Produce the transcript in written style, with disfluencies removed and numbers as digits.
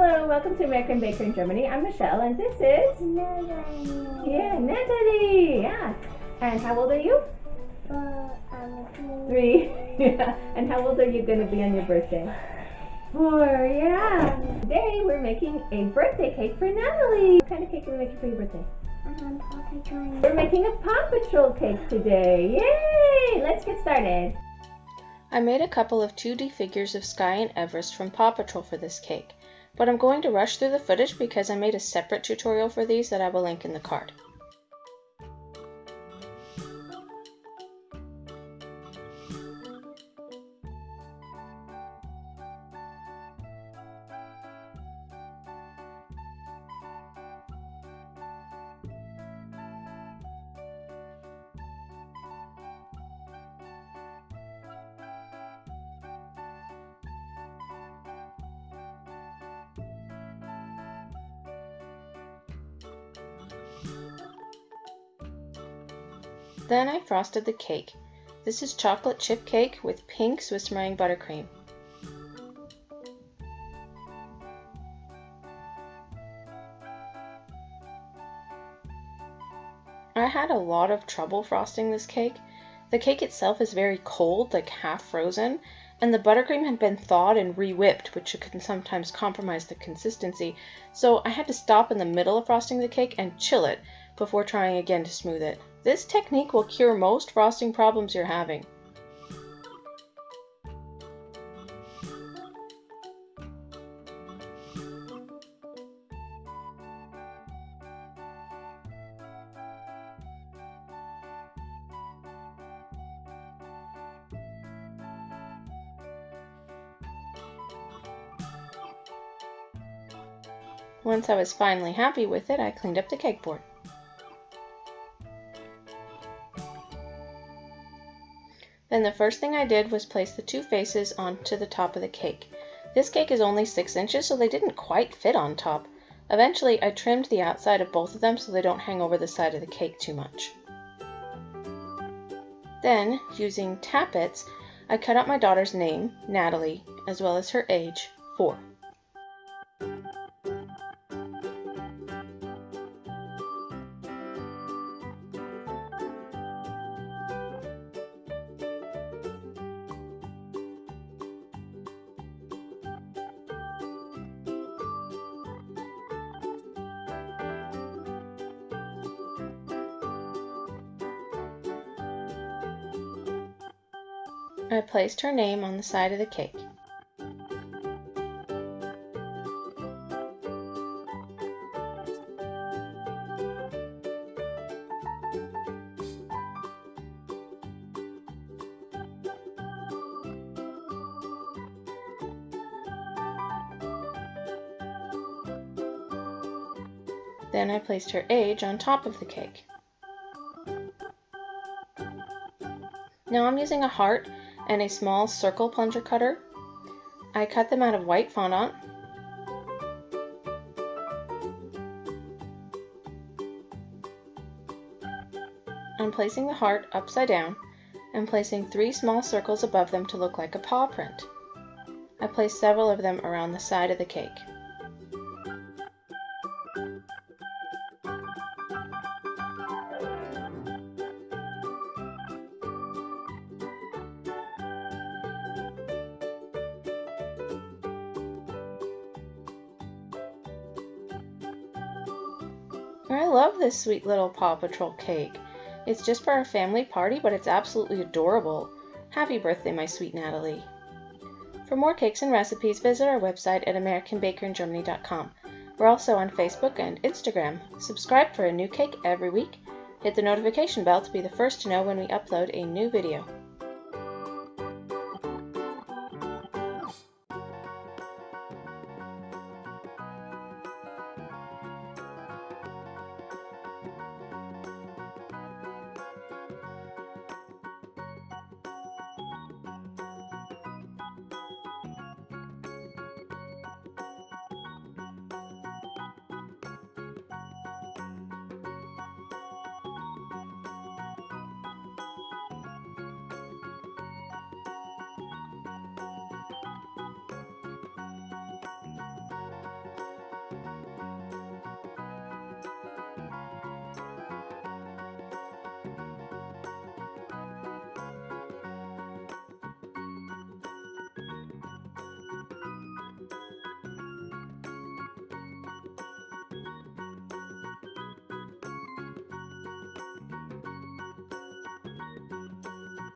Hello, welcome to American Baker in Germany. I'm Michelle, and this is Natalie. Yeah. And how old are you? 3. Yeah. And how old are you going to be on your birthday? 4. Yeah. Today we're making a birthday cake for Natalie. What kind of cake are we making for your birthday? Paw Patrol. We're making a Paw Patrol cake today. Yay! Let's get started. I made a couple of 2D figures of Skye and Everest from Paw Patrol for this cake, but I'm going to rush through the footage because I made a separate tutorial for these that I will link in the card. Then I frosted the cake. This is chocolate chip cake with pink Swiss meringue buttercream. I had a lot of trouble frosting this cake. The cake itself is very cold, like half frozen, and the buttercream had been thawed and re-whipped, which can sometimes compromise the consistency, so I had to stop in the middle of frosting the cake and chill it before trying again to smooth it. This technique will cure most frosting problems you're having. Once I was finally happy with it, I cleaned up the cake board. Then the first thing I did was place the two faces onto the top of the cake. This cake is only 6 inches, so they didn't quite fit on top. Eventually, I trimmed the outside of both of them so they don't hang over the side of the cake too much. Then, using tappets, I cut out my daughter's name, Natalie, as well as her age, 4. I placed her name on the side of the cake. Then I placed her age on top of the cake. Now I'm using a heart and a small circle plunger cutter. I cut them out of white fondant. I'm placing the heart upside down and placing 3 small circles above them to look like a paw print. I placed several of them around the side of the cake. I love this sweet little Paw Patrol cake. It's just for our family party, but it's absolutely adorable. Happy birthday, my sweet Natalie. For more cakes and recipes, visit our website at AmericanBakerInGermany.com. We're also on Facebook and Instagram. Subscribe for a new cake every week. Hit the notification bell to be the first to know when we upload a new video.